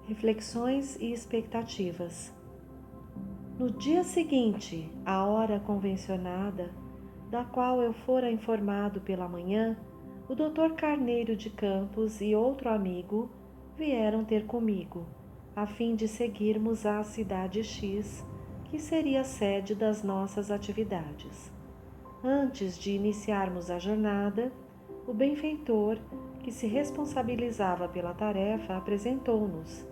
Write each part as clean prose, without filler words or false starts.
Reflexões e expectativas. No dia seguinte, à hora convencionada, da qual eu fora informado pela manhã, o Dr. Carneiro de Campos e outro amigo vieram ter comigo, a fim de seguirmos à cidade X, que seria a sede das nossas atividades. Antes de iniciarmos a jornada, o benfeitor, que se responsabilizava pela tarefa, apresentou-nos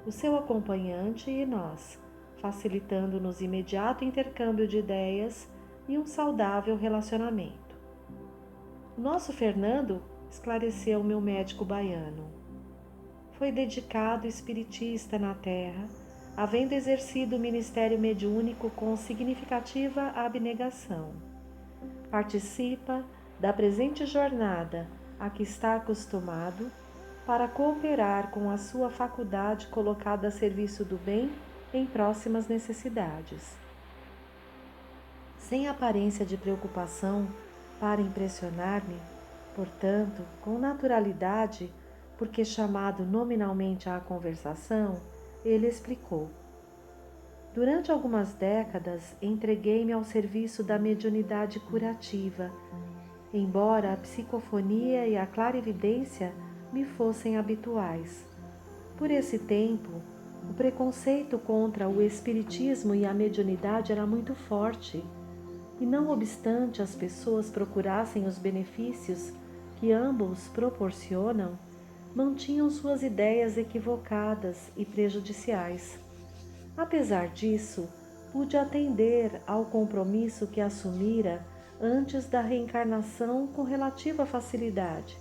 o seu acompanhante e nós, facilitando-nos imediato intercâmbio de ideias e um saudável relacionamento. O nosso Fernando, esclareceu meu médico baiano, foi dedicado espiritista na terra, havendo exercido o ministério mediúnico com significativa abnegação. Participa da presente jornada a que está acostumado para cooperar com a sua faculdade colocada a serviço do bem em próximas necessidades. Sem aparência de preocupação para impressionar-me, portanto, com naturalidade, porque chamado nominalmente à conversação, ele explicou. Durante algumas décadas, entreguei-me ao serviço da mediunidade curativa, embora a psicofonia e a clarividência me fossem habituais. Por esse tempo, o preconceito contra o espiritismo e a mediunidade era muito forte, e não obstante as pessoas procurassem os benefícios que ambos proporcionam, mantinham suas ideias equivocadas e prejudiciais. Apesar disso, pude atender ao compromisso que assumira antes da reencarnação com relativa facilidade.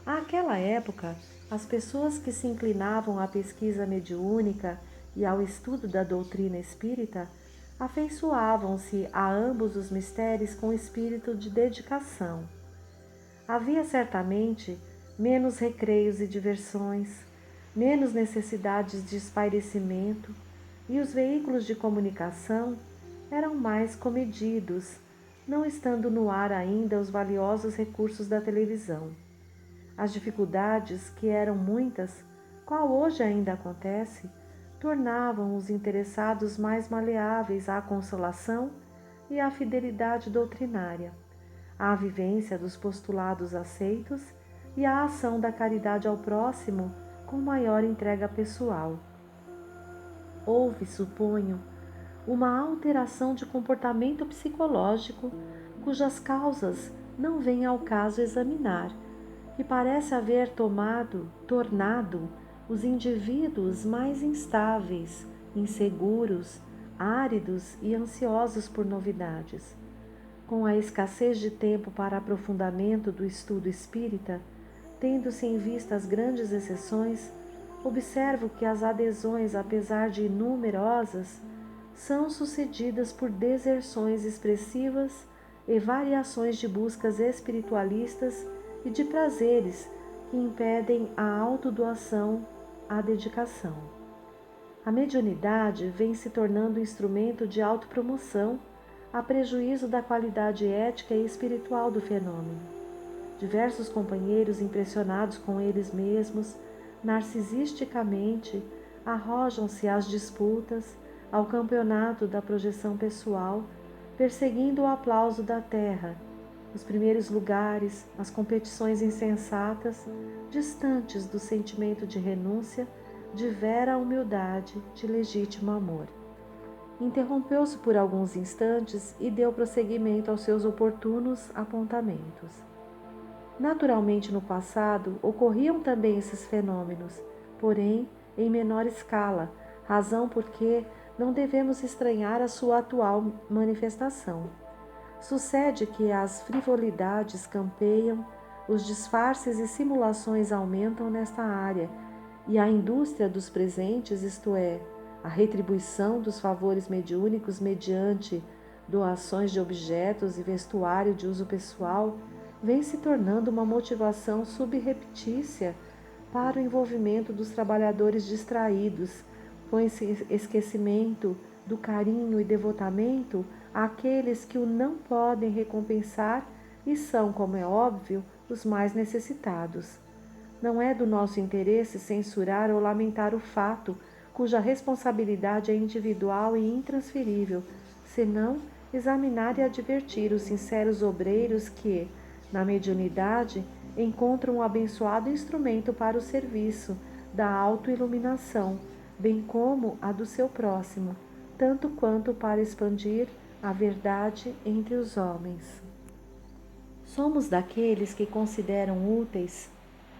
Àquela época, as pessoas que se inclinavam à pesquisa mediúnica e ao estudo da doutrina espírita afeiçoavam-se a ambos os mistérios com espírito de dedicação. Havia certamente menos recreios e diversões, menos necessidades de espairecimento, e os veículos de comunicação eram mais comedidos, não estando no ar ainda os valiosos recursos da televisão. As dificuldades, que eram muitas, qual hoje ainda acontece, tornavam os interessados mais maleáveis à consolação e à fidelidade doutrinária, à vivência dos postulados aceitos e à ação da caridade ao próximo com maior entrega pessoal. Houve, suponho, uma alteração de comportamento psicológico cujas causas não vem ao caso examinar, que parece haver tornado os indivíduos mais instáveis, inseguros, áridos e ansiosos por novidades. Com a escassez de tempo para aprofundamento do estudo espírita, tendo-se em vista as grandes exceções, observo que as adesões, apesar de numerosas, são sucedidas por deserções expressivas e variações de buscas espiritualistas e de prazeres que impedem a autodoação, a dedicação. A mediunidade vem se tornando instrumento de autopromoção a prejuízo da qualidade ética e espiritual do fenômeno. Diversos companheiros, impressionados com eles mesmos, narcisisticamente, arrojam-se às disputas, ao campeonato da projeção pessoal, perseguindo o aplauso da terra, os primeiros lugares, as competições insensatas, distantes do sentimento de renúncia, de vera humildade, de legítimo amor. Interrompeu-se por alguns instantes e deu prosseguimento aos seus oportunos apontamentos. Naturalmente, no passado, ocorriam também esses fenômenos, porém, em menor escala, razão porque não devemos estranhar a sua atual manifestação. Sucede que as frivolidades campeiam, os disfarces e simulações aumentam nesta área, e a indústria dos presentes, isto é, a retribuição dos favores mediúnicos mediante doações de objetos e vestuário de uso pessoal, vem se tornando uma motivação subreptícia para o envolvimento dos trabalhadores distraídos, com esse esquecimento do carinho e devotamento àqueles que o não podem recompensar e são, como é óbvio, os mais necessitados. não é do nosso interesse censurar ou lamentar o fato, cuja responsabilidade é individual e intransferível, senão examinar e advertir os sinceros obreiros que, na mediunidade, encontram um abençoado instrumento para o serviço da autoiluminação, bem como a do seu próximo, tanto quanto para expandir a verdade entre os homens. Somos daqueles que consideram úteis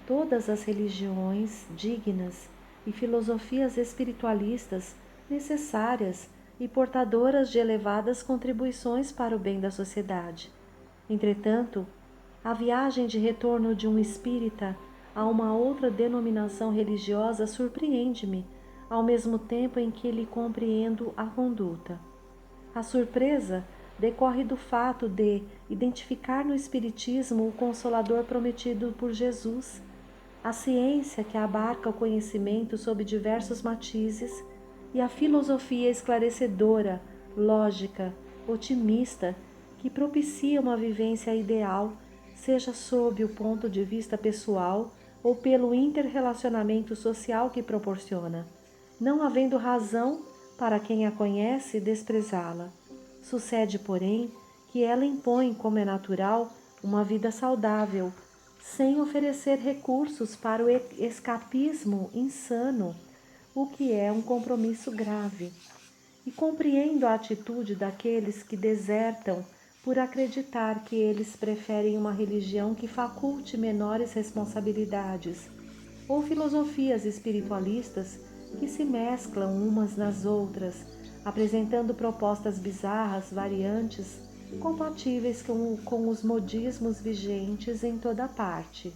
todas as religiões dignas e filosofias espiritualistas necessárias e portadoras de elevadas contribuições para o bem da sociedade. Entretanto, a viagem de retorno de um espírita a uma outra denominação religiosa surpreende-me, ao mesmo tempo em que lhe compreendo a conduta. A surpresa decorre do fato de identificar no Espiritismo o Consolador prometido por Jesus, a ciência que abarca o conhecimento sob diversos matizes e a filosofia esclarecedora, lógica, otimista, que propicia uma vivência ideal, seja sob o ponto de vista pessoal ou pelo interrelacionamento social que proporciona, não havendo razão para quem a conhece desprezá-la. Sucede, porém, que ela impõe, como é natural, uma vida saudável, sem oferecer recursos para o escapismo insano, o que é um compromisso grave. E compreendo a atitude daqueles que desertam por acreditar que eles preferem uma religião que faculte menores responsabilidades, ou filosofias espiritualistas que se mesclam umas nas outras, apresentando propostas bizarras, variantes, compatíveis com os modismos vigentes em toda parte.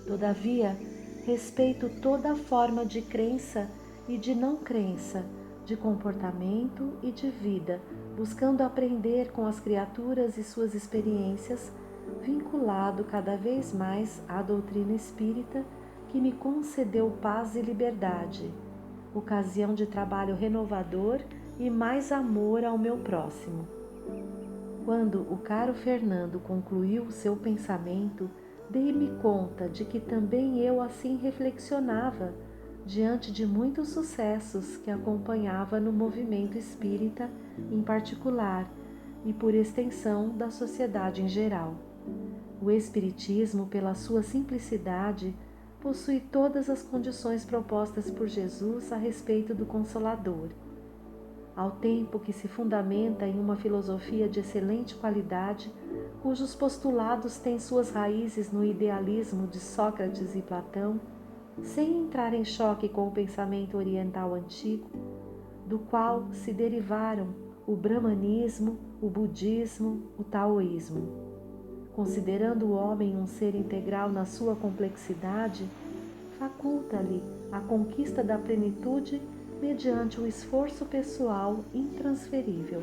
Todavia, respeito toda forma de crença e de não crença, de comportamento e de vida, buscando aprender com as criaturas e suas experiências, vinculado cada vez mais à doutrina espírita que me concedeu paz e liberdade, ocasião de trabalho renovador e mais amor ao meu próximo. Quando o caro Fernando concluiu o seu pensamento, dei-me conta de que também eu assim reflexionava, diante de muitos sucessos que acompanhava no movimento espírita em particular e, por extensão, da sociedade em geral. O Espiritismo, pela sua simplicidade, possui todas as condições propostas por Jesus a respeito do Consolador. Ao tempo que se fundamenta em uma filosofia de excelente qualidade, cujos postulados têm suas raízes no idealismo de Sócrates e Platão, sem entrar em choque com o pensamento oriental antigo, do qual se derivaram o brahmanismo, o budismo, o taoísmo. Considerando o homem um ser integral na sua complexidade, faculta-lhe a conquista da plenitude mediante o esforço pessoal intransferível,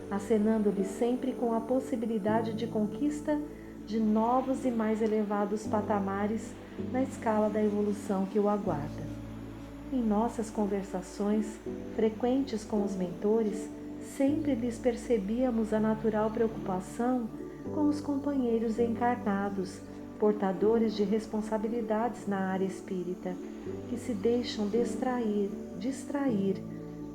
acenando-lhe sempre com a possibilidade de conquista de novos e mais elevados patamares na escala da evolução que o aguarda. Em nossas conversações frequentes com os mentores, sempre lhes percebíamos a natural preocupação com os companheiros encarnados, portadores de responsabilidades na área espírita, que se deixam distrair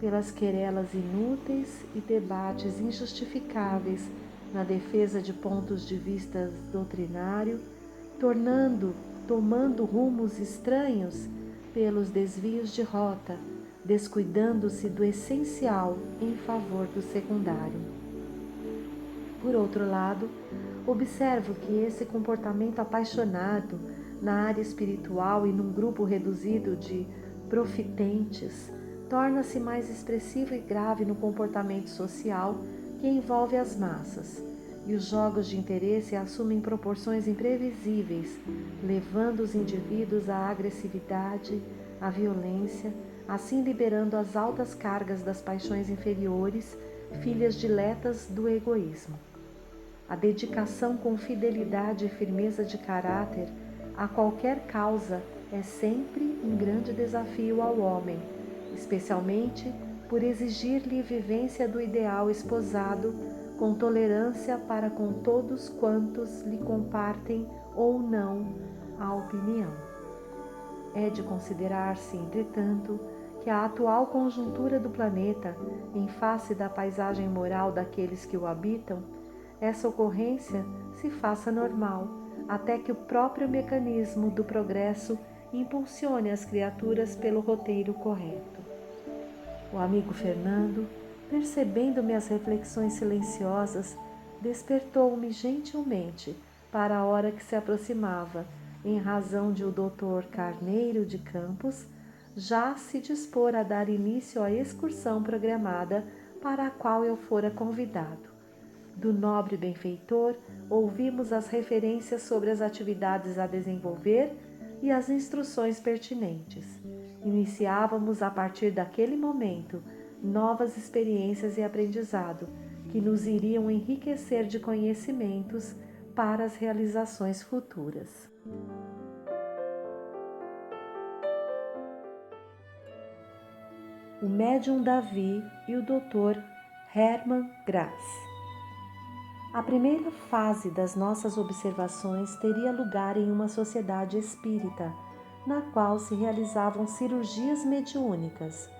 pelas querelas inúteis e debates injustificáveis na defesa de pontos de vista doutrinário, tomando rumos estranhos pelos desvios de rota, descuidando-se do essencial em favor do secundário. Por outro lado, observo que esse comportamento apaixonado na área espiritual e num grupo reduzido de profitentes torna-se mais expressivo e grave no comportamento social que envolve as massas, e os jogos de interesse assumem proporções imprevisíveis, levando os indivíduos à agressividade, à violência, assim liberando as altas cargas das paixões inferiores, filhas diletas do egoísmo. A dedicação com fidelidade e firmeza de caráter a qualquer causa é sempre um grande desafio ao homem, especialmente por exigir-lhe vivência do ideal esposado com tolerância para com todos quantos lhe compartem ou não a opinião. É de considerar-se, entretanto, que a atual conjuntura do planeta, em face da paisagem moral daqueles que o habitam, essa ocorrência se faça normal, até que o próprio mecanismo do progresso impulsione as criaturas pelo roteiro correto. O amigo Fernando, percebendo minhas reflexões silenciosas, despertou-me gentilmente para a hora que se aproximava, em razão de o Dr. Carneiro de Campos já se dispor a dar início à excursão programada para a qual eu fora convidado. Do nobre benfeitor, ouvimos as referências sobre as atividades a desenvolver e as instruções pertinentes. Iniciávamos a partir daquele momento novas experiências e aprendizado que nos iriam enriquecer de conhecimentos para as realizações futuras. O médium Davi e o Dr. Hermann Grass. A primeira fase das nossas observações teria lugar em uma sociedade espírita, na qual se realizavam cirurgias mediúnicas,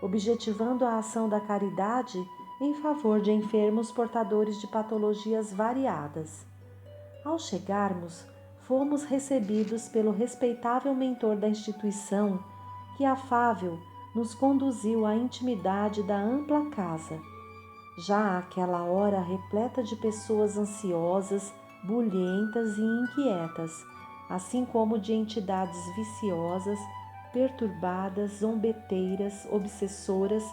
objetivando a ação da caridade em favor de enfermos portadores de patologias variadas. Ao chegarmos, fomos recebidos pelo respeitável mentor da instituição, que afável nos conduziu à intimidade da ampla casa. Já àquela hora repleta de pessoas ansiosas, bulhentas e inquietas, assim como de entidades viciosas, perturbadas, zombeteiras, obsessoras,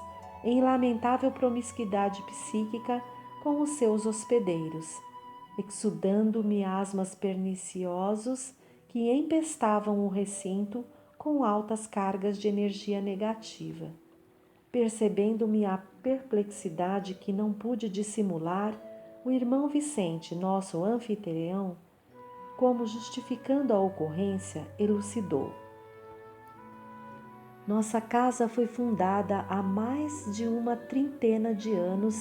em lamentável promiscuidade psíquica com os seus hospedeiros, exudando miasmas perniciosos que empestavam o recinto com altas cargas de energia negativa. Percebendo minha perplexidade que não pude dissimular, o irmão Vicente, nosso anfitrião, como justificando a ocorrência, elucidou. Nossa casa foi fundada há mais de uma trintena de anos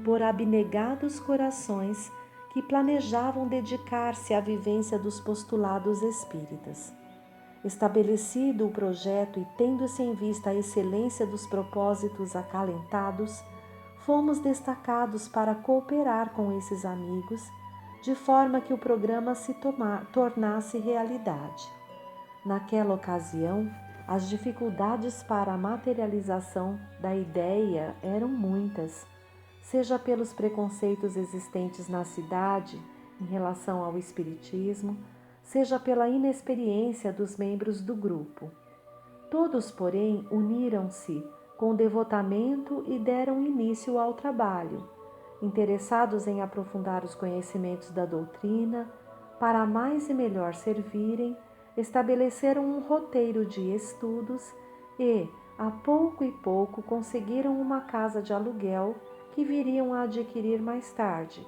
por abnegados corações que planejavam dedicar-se à vivência dos postulados espíritas. Estabelecido o projeto e tendo-se em vista a excelência dos propósitos acalentados, fomos destacados para cooperar com esses amigos, de forma que o programa se tornasse realidade. Naquela ocasião, as dificuldades para a materialização da ideia eram muitas, seja pelos preconceitos existentes na cidade em relação ao espiritismo, seja pela inexperiência dos membros do grupo. Todos, porém, uniram-se com devotamento e deram início ao trabalho, interessados em aprofundar os conhecimentos da doutrina, para mais e melhor servirem, estabeleceram um roteiro de estudos e, a pouco e pouco, conseguiram uma casa de aluguel que viriam a adquirir mais tarde,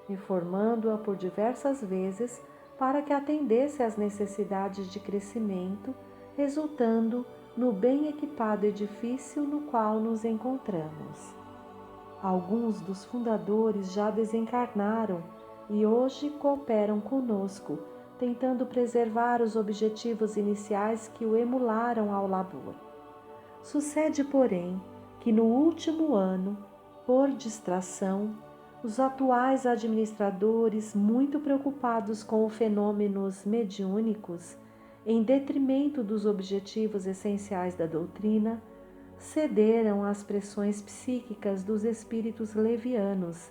reformando-a por diversas vezes para que atendesse às necessidades de crescimento, resultando no bem equipado edifício no qual nos encontramos. Alguns dos fundadores já desencarnaram e hoje cooperam conosco, tentando preservar os objetivos iniciais que o emularam ao labor. Sucede, porém, que no último ano, por distração, os atuais administradores, muito preocupados com os fenômenos mediúnicos, em detrimento dos objetivos essenciais da doutrina, cederam às pressões psíquicas dos espíritos levianos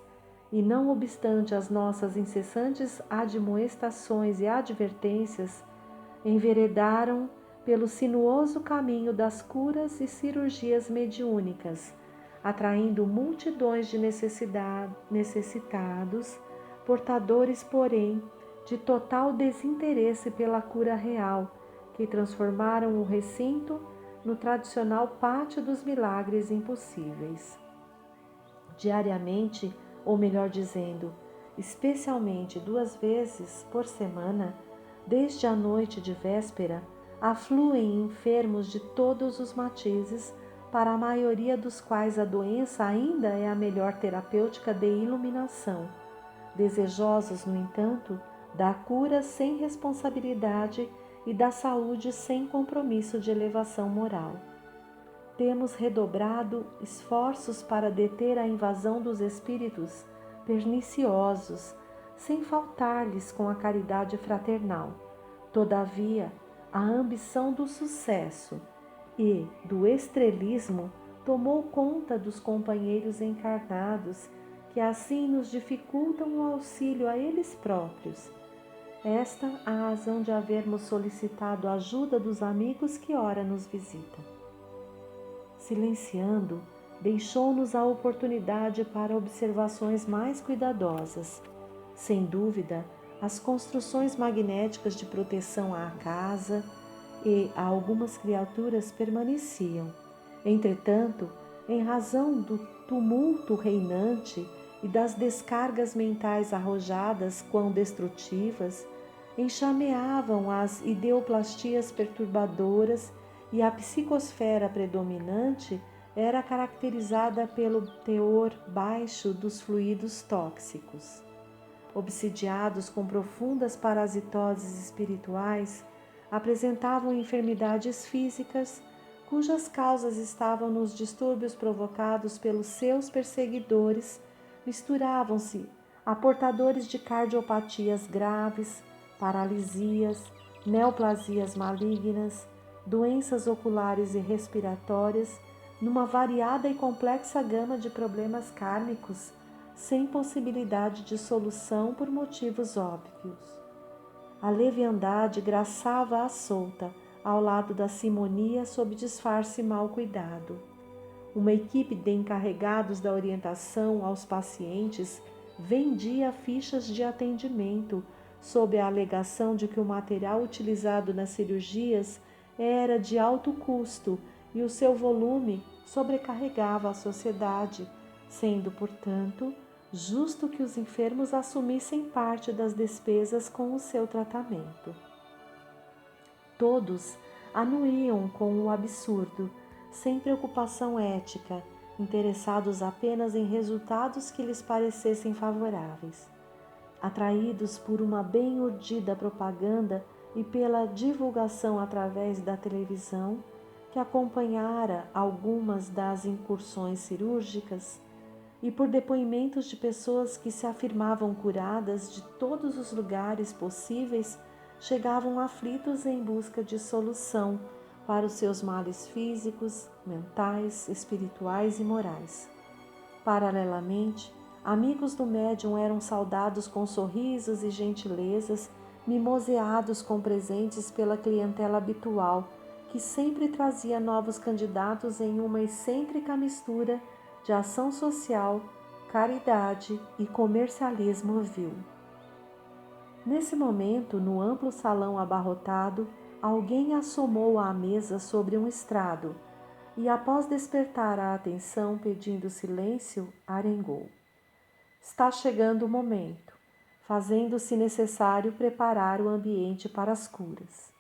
e, não obstante as nossas incessantes admoestações e advertências, enveredaram pelo sinuoso caminho das curas e cirurgias mediúnicas, atraindo multidões de necessitados, portadores, porém, de total desinteresse pela cura real, que transformaram o recinto no tradicional pátio dos milagres impossíveis. Diariamente, ou melhor dizendo, especialmente 2 vezes por semana, desde a noite de véspera, afluem enfermos de todos os matizes, para a maioria dos quais a doença ainda é a melhor terapêutica de iluminação, desejosos, no entanto, da cura sem responsabilidade e da saúde sem compromisso de elevação moral. Temos redobrado esforços para deter a invasão dos espíritos perniciosos, sem faltar-lhes com a caridade fraternal. Todavia, a ambição do sucesso e do estrelismo tomou conta dos companheiros encarnados, que assim nos dificultam o auxílio a eles próprios. Esta a razão de havermos solicitado a ajuda dos amigos que ora nos visitam. Silenciando, deixou-nos a oportunidade para observações mais cuidadosas. Sem dúvida, as construções magnéticas de proteção à casa e a algumas criaturas permaneciam. Entretanto, em razão do tumulto reinante e das descargas mentais arrojadas quão destrutivas, enxameavam as ideoplastias perturbadoras e a psicosfera predominante era caracterizada pelo teor baixo dos fluidos tóxicos. Obsidiados com profundas parasitoses espirituais, apresentavam enfermidades físicas, cujas causas estavam nos distúrbios provocados pelos seus perseguidores, misturavam-se a portadores de cardiopatias graves, paralisias, neoplasias malignas, doenças oculares e respiratórias, numa variada e complexa gama de problemas kármicos, sem possibilidade de solução por motivos óbvios. A leviandade graçava à solta, ao lado da simonia sob disfarce mal cuidado. Uma equipe de encarregados da orientação aos pacientes vendia fichas de atendimento sob a alegação de que o material utilizado nas cirurgias era de alto custo e o seu volume sobrecarregava a sociedade, sendo, portanto, justo que os enfermos assumissem parte das despesas com o seu tratamento. Todos anuíam com o absurdo, sem preocupação ética, interessados apenas em resultados que lhes parecessem favoráveis. Atraídos por uma bem urdida propaganda e pela divulgação através da televisão, que acompanhara algumas das incursões cirúrgicas, e por depoimentos de pessoas que se afirmavam curadas de todos os lugares possíveis, chegavam aflitos em busca de solução para os seus males físicos, mentais, espirituais e morais. Paralelamente, amigos do médium eram saudados com sorrisos e gentilezas, mimoseados com presentes pela clientela habitual, que sempre trazia novos candidatos em uma excêntrica mistura de ação social, caridade e comercialismo vil. Nesse momento, no amplo salão abarrotado, alguém assomou à mesa sobre um estrado e, após despertar a atenção pedindo silêncio, arengou: "Está chegando o momento", fazendo-se necessário preparar o ambiente para as curas.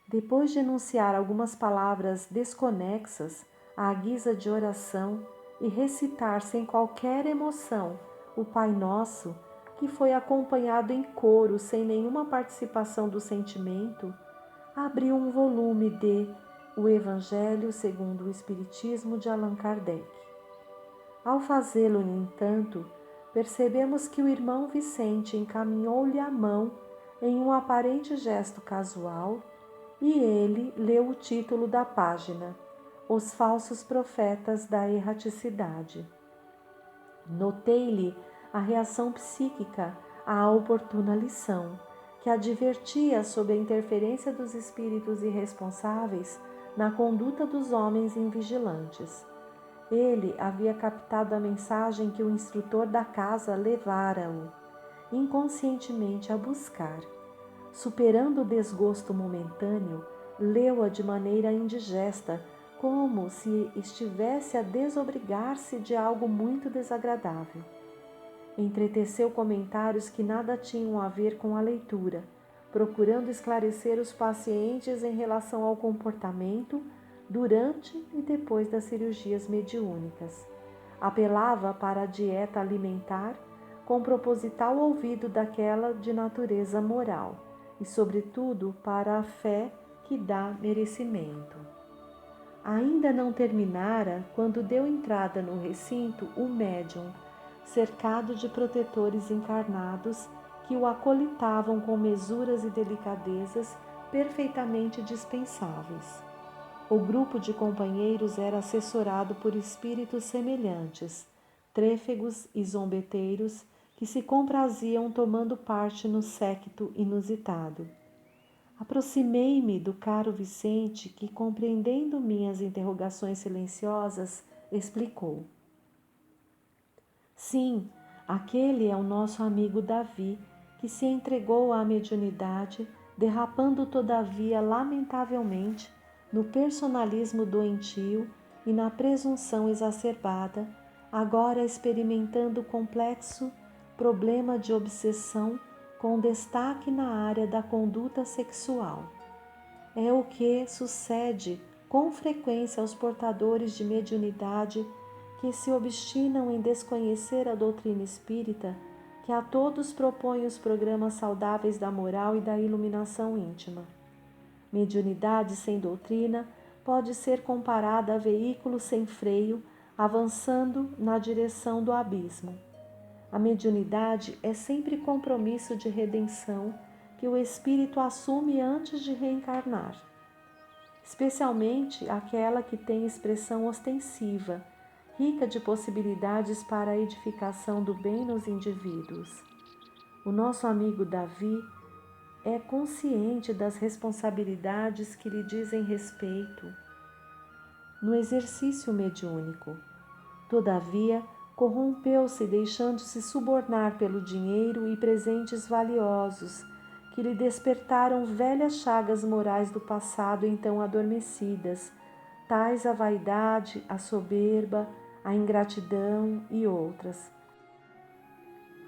Depois de enunciar algumas palavras desconexas à guisa de oração e recitar sem qualquer emoção o Pai Nosso, que foi acompanhado em coro sem nenhuma participação do sentimento, abriu um volume de O Evangelho segundo o Espiritismo de Allan Kardec. Ao fazê-lo, no entanto, percebemos que o irmão Vicente encaminhou-lhe a mão em um aparente gesto casual e ele leu o título da página, Os Falsos Profetas da Erraticidade. Notei-lhe a reação psíquica à oportuna lição, que advertia sobre a interferência dos espíritos irresponsáveis na conduta dos homens invigilantes. Ele havia captado a mensagem que o instrutor da casa levara-o, inconscientemente, a buscar. Superando o desgosto momentâneo, leu-a de maneira indigesta, como se estivesse a desobrigar-se de algo muito desagradável. Entreteceu comentários que nada tinham a ver com a leitura, procurando esclarecer os pacientes em relação ao comportamento durante e depois das cirurgias mediúnicas. Apelava para a dieta alimentar, com proposital ouvido daquela de natureza moral e, sobretudo, para a fé que dá merecimento. Ainda não terminara quando deu entrada no recinto o médium, cercado de protetores encarnados que o acolitavam com mesuras e delicadezas perfeitamente dispensáveis. O grupo de companheiros era assessorado por espíritos semelhantes, trêfegos e zombeteiros, que se compraziam tomando parte no séquito inusitado. Aproximei-me do caro Vicente, que, compreendendo minhas interrogações silenciosas, explicou. Sim, aquele é o nosso amigo Davi, que se entregou à mediunidade, derrapando todavia lamentavelmente no personalismo doentio e na presunção exacerbada, agora experimentando o complexo problema de obsessão com destaque na área da conduta sexual. É o que sucede com frequência aos portadores de mediunidade que se obstinam em desconhecer a doutrina espírita, que a todos propõe os programas saudáveis da moral e da iluminação íntima. Mediunidade sem doutrina pode ser comparada a veículo sem freio, avançando na direção do abismo. A mediunidade é sempre compromisso de redenção que o espírito assume antes de reencarnar, especialmente aquela que tem expressão ostensiva, rica de possibilidades para a edificação do bem nos indivíduos. O nosso amigo Davi é consciente das responsabilidades que lhe dizem respeito no exercício mediúnico. Todavia, corrompeu-se deixando-se subornar pelo dinheiro e presentes valiosos que lhe despertaram velhas chagas morais do passado então adormecidas, tais a vaidade, a soberba, a ingratidão e outras.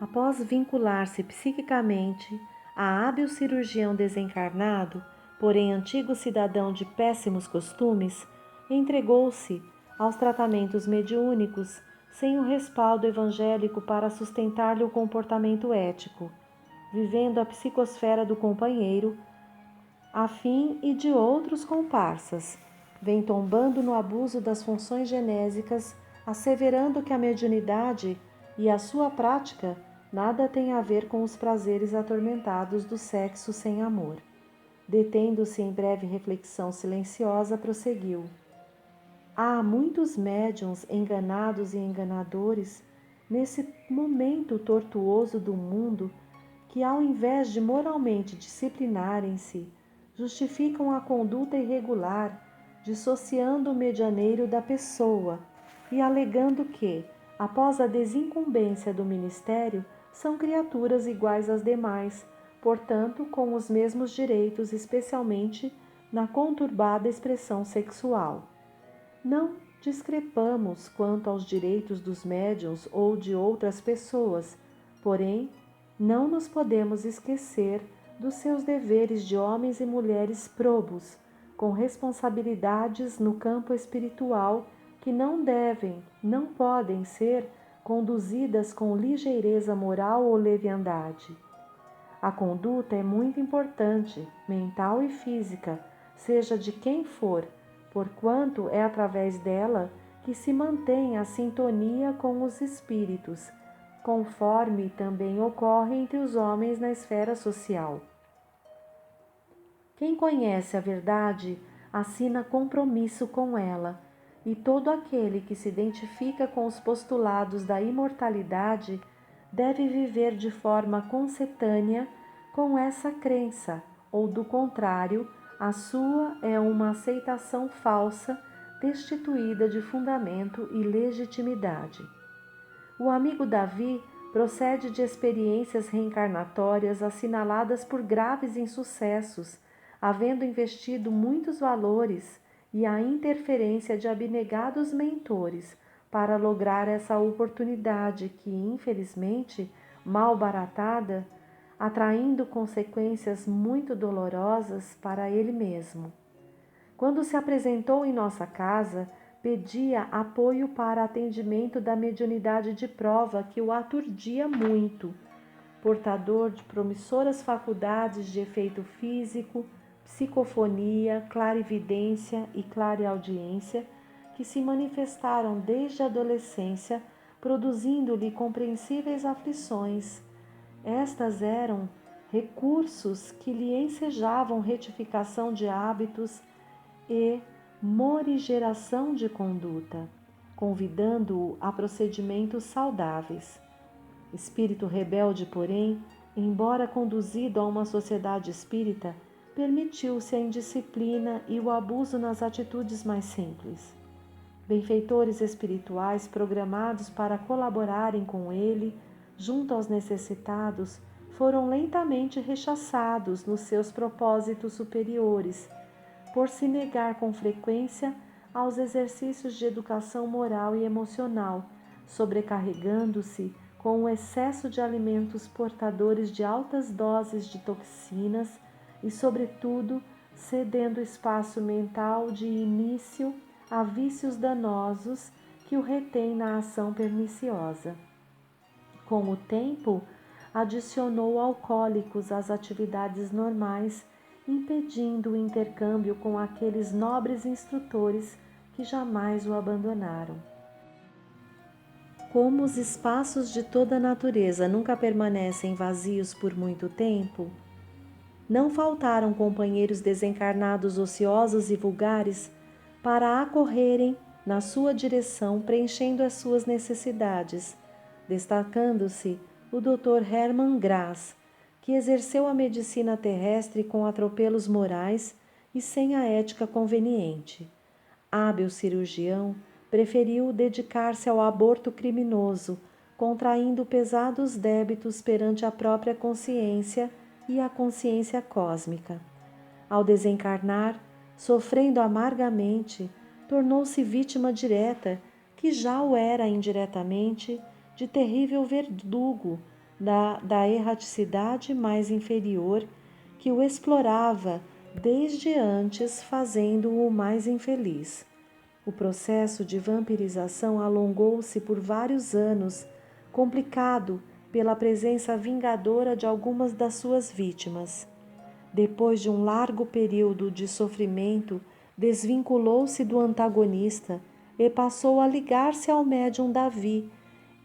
Após vincular-se psiquicamente a hábil cirurgião desencarnado, porém antigo cidadão de péssimos costumes, entregou-se aos tratamentos mediúnicos sem o respaldo evangélico para sustentar-lhe o comportamento ético, vivendo a psicosfera do companheiro, a fim e de outros comparsas, vem tombando no abuso das funções genésicas, asseverando que a mediunidade e a sua prática nada tem a ver com os prazeres atormentados do sexo sem amor. Detendo-se em breve reflexão silenciosa, prosseguiu. Há muitos médiuns enganados e enganadores nesse momento tortuoso do mundo que, ao invés de moralmente disciplinarem-se, justificam a conduta irregular, dissociando o medianeiro da pessoa e alegando que, após a desincumbência do ministério, são criaturas iguais às demais, portanto, com os mesmos direitos, especialmente na conturbada expressão sexual. Não discrepamos quanto aos direitos dos médiuns ou de outras pessoas, porém, não nos podemos esquecer dos seus deveres de homens e mulheres probos, com responsabilidades no campo espiritual que não devem, não podem ser conduzidas com ligeireza moral ou leviandade. A conduta é muito importante, mental e física, seja de quem for, porquanto é através dela que se mantém a sintonia com os espíritos, conforme também ocorre entre os homens na esfera social. Quem conhece a verdade assina compromisso com ela, e todo aquele que se identifica com os postulados da imortalidade deve viver de forma concetânea com essa crença, ou do contrário, a sua é uma aceitação falsa, destituída de fundamento e legitimidade. O amigo Davi procede de experiências reencarnatórias assinaladas por graves insucessos, havendo investido muitos valores e a interferência de abnegados mentores para lograr essa oportunidade que, infelizmente, mal baratada, atraindo consequências muito dolorosas para ele mesmo. Quando se apresentou em nossa casa, pedia apoio para atendimento da mediunidade de prova que o aturdia muito. Portador de promissoras faculdades de efeito físico, psicofonia, clarividência e clareaudiência, que se manifestaram desde a adolescência, produzindo-lhe compreensíveis aflições. Estas eram recursos que lhe ensejavam retificação de hábitos e morigeração de conduta, convidando-o a procedimentos saudáveis. Espírito rebelde, porém, embora conduzido a uma sociedade espírita, permitiu-se a indisciplina e o abuso nas atitudes mais simples. Benfeitores espirituais programados para colaborarem com ele, junto aos necessitados, foram lentamente rechaçados nos seus propósitos superiores, por se negar com frequência aos exercícios de educação moral e emocional, sobrecarregando-se com o excesso de alimentos portadores de altas doses de toxinas e, sobretudo, cedendo espaço mental de início a vícios danosos que o retêm na ação perniciosa. Com o tempo, adicionou alcoólicos às atividades normais, impedindo o intercâmbio com aqueles nobres instrutores que jamais o abandonaram. Como os espaços de toda a natureza nunca permanecem vazios por muito tempo, não faltaram companheiros desencarnados ociosos e vulgares para acorrerem na sua direção, preenchendo as suas necessidades, destacando-se o Dr. Hermann Graz, que exerceu a medicina terrestre com atropelos morais e sem a ética conveniente. Hábil cirurgião, preferiu dedicar-se ao aborto criminoso, contraindo pesados débitos perante a própria consciência e a consciência cósmica. Ao desencarnar, sofrendo amargamente, tornou-se vítima direta, que já o era indiretamente, de terrível verdugo da erraticidade mais inferior, que o explorava desde antes, fazendo-o mais infeliz. O processo de vampirização alongou-se por vários anos, complicado pela presença vingadora de algumas das suas vítimas. Depois de um largo período de sofrimento, desvinculou-se do antagonista e passou a ligar-se ao médium Davi,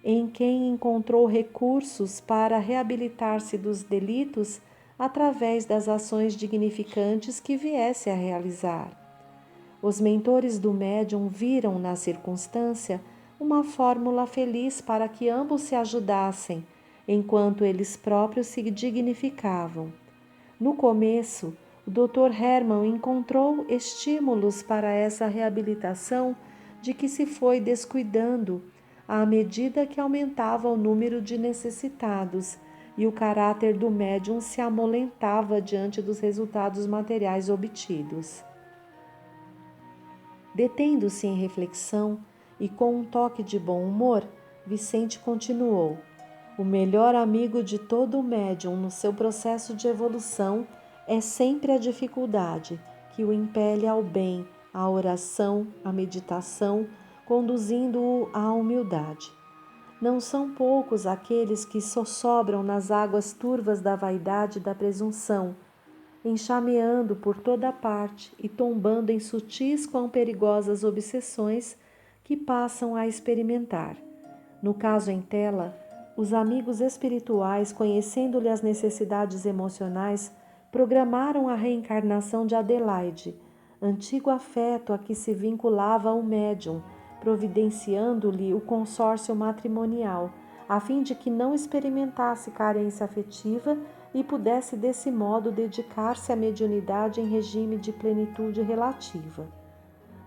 em quem encontrou recursos para reabilitar-se dos delitos através das ações dignificantes que viesse a realizar. Os mentores do médium viram na circunstância uma fórmula feliz para que ambos se ajudassem, enquanto eles próprios se dignificavam. No começo, o Dr. Hermann encontrou estímulos para essa reabilitação de que se foi descuidando à medida que aumentava o número de necessitados e o caráter do médium se amolentava diante dos resultados materiais obtidos. Detendo-se em reflexão e com um toque de bom humor, Vicente continuou: o melhor amigo de todo médium no seu processo de evolução é sempre a dificuldade, que o impele ao bem, à oração, à meditação, conduzindo-o à humildade. Não são poucos aqueles que sossobram nas águas turvas da vaidade e da presunção, enxameando por toda parte e tombando em sutis quão perigosas obsessões que passam a experimentar. No caso em tela, os amigos espirituais, conhecendo-lhe as necessidades emocionais, programaram a reencarnação de Adelaide, antigo afeto a que se vinculava o médium, providenciando-lhe o consórcio matrimonial, a fim de que não experimentasse carência afetiva e pudesse desse modo dedicar-se à mediunidade em regime de plenitude relativa.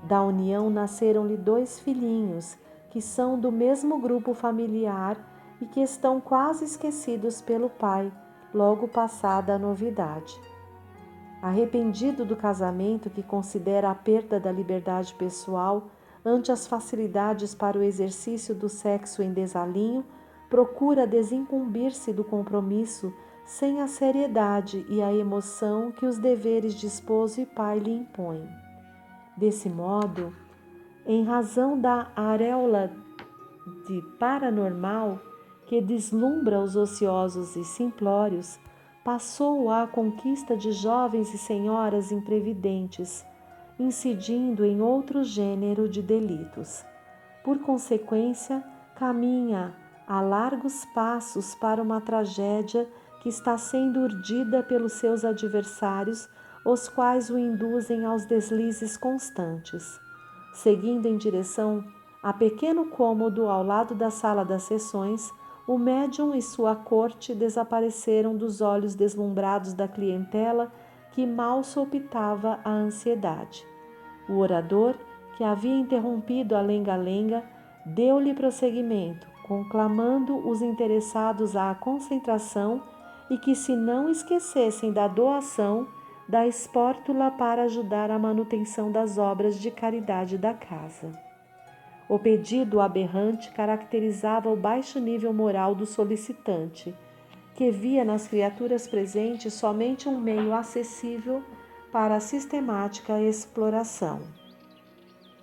Da união nasceram-lhe 2 filhinhos, que são do mesmo grupo familiar e que estão quase esquecidos pelo pai, logo passada a novidade. Arrependido do casamento, que considera a perda da liberdade pessoal ante as facilidades para o exercício do sexo em desalinho, procura desincumbir-se do compromisso sem a seriedade e a emoção que os deveres de esposo e pai lhe impõem. Desse modo, em razão da auréola de paranormal que deslumbra os ociosos e simplórios, passou à conquista de jovens e senhoras imprevidentes, incidindo em outro gênero de delitos. Por consequência, caminha a largos passos para uma tragédia que está sendo urdida pelos seus adversários, os quais o induzem aos deslizes constantes. Seguindo em direção a pequeno cômodo ao lado da sala das sessões, o médium e sua corte desapareceram dos olhos deslumbrados da clientela que mal sopitava a ansiedade. O orador, que havia interrompido a lenga-lenga, deu-lhe prosseguimento, conclamando os interessados à concentração e que se não esquecessem da doação da espórtula para ajudar a manutenção das obras de caridade da casa. O pedido aberrante caracterizava o baixo nível moral do solicitante, que via nas criaturas presentes somente um meio acessível para a sistemática exploração.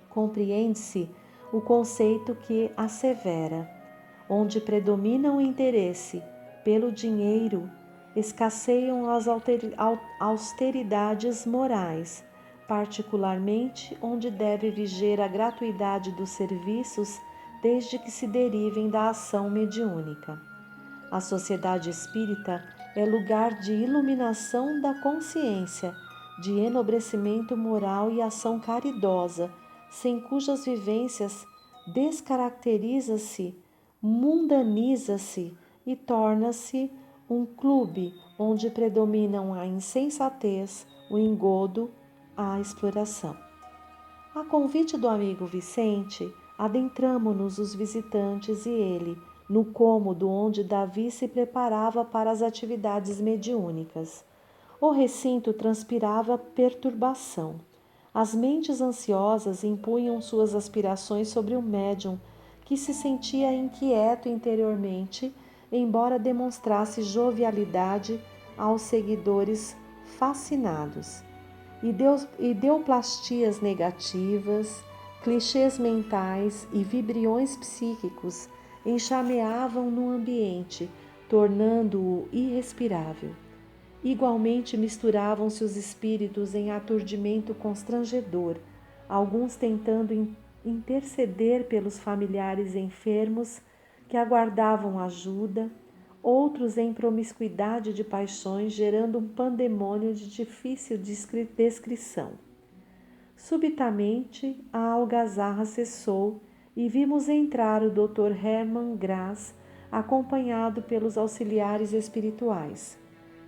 Compreende-se o conceito que assevera: onde predomina o interesse pelo dinheiro, escasseiam as austeridades morais, particularmente onde deve viger a gratuidade dos serviços, desde que se derivem da ação mediúnica. A sociedade espírita é lugar de iluminação da consciência, de enobrecimento moral e ação caridosa, sem cujas vivências descaracteriza-se, mundaniza-se e torna-se um clube onde predominam a insensatez, o engodo, a exploração. A convite do amigo Vicente, adentramo-nos os visitantes e ele, no cômodo onde Davi se preparava para as atividades mediúnicas. O recinto transpirava perturbação. As mentes ansiosas impunham suas aspirações sobre o médium, que se sentia inquieto interiormente, embora demonstrasse jovialidade aos seguidores fascinados. Ideoplastias negativas, clichês mentais e vibriões psíquicos enxameavam no ambiente, tornando-o irrespirável. Igualmente misturavam-se os espíritos em aturdimento constrangedor, alguns tentando interceder pelos familiares enfermos que aguardavam ajuda, outros em promiscuidade de paixões, gerando um pandemônio de difícil descrição. Subitamente, a algazarra cessou e vimos entrar o Dr. Hermann Graz, acompanhado pelos auxiliares espirituais.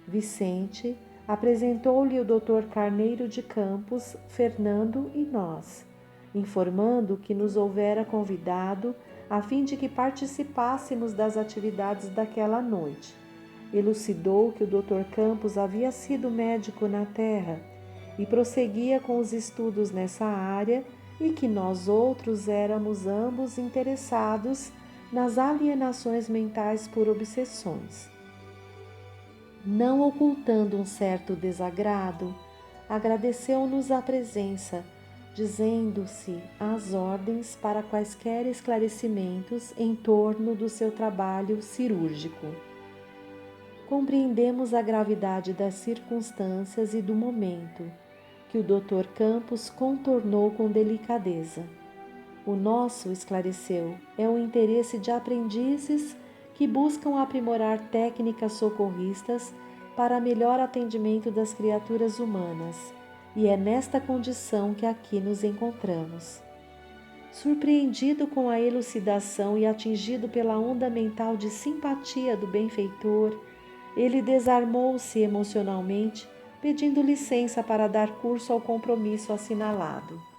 Vicente apresentou-lhe o Dr. Carneiro de Campos, Fernando e nós, informando que nos houvera convidado a fim de que participássemos das atividades daquela noite. Elucidou que o Dr. Campos havia sido médico na Terra e prosseguia com os estudos nessa área e que nós outros éramos ambos interessados nas alienações mentais por obsessões. Não ocultando um certo desagrado, agradeceu-nos a presença, dizendo-se às ordens para quaisquer esclarecimentos em torno do seu trabalho cirúrgico. Compreendemos a gravidade das circunstâncias e do momento, que o Dr. Campos contornou com delicadeza. O nosso, esclareceu, é o interesse de aprendizes que buscam aprimorar técnicas socorristas para melhor atendimento das criaturas humanas, e é nesta condição que aqui nos encontramos. Surpreendido com a elucidação e atingido pela onda mental de simpatia do benfeitor, ele desarmou-se emocionalmente, pedindo licença para dar curso ao compromisso assinalado.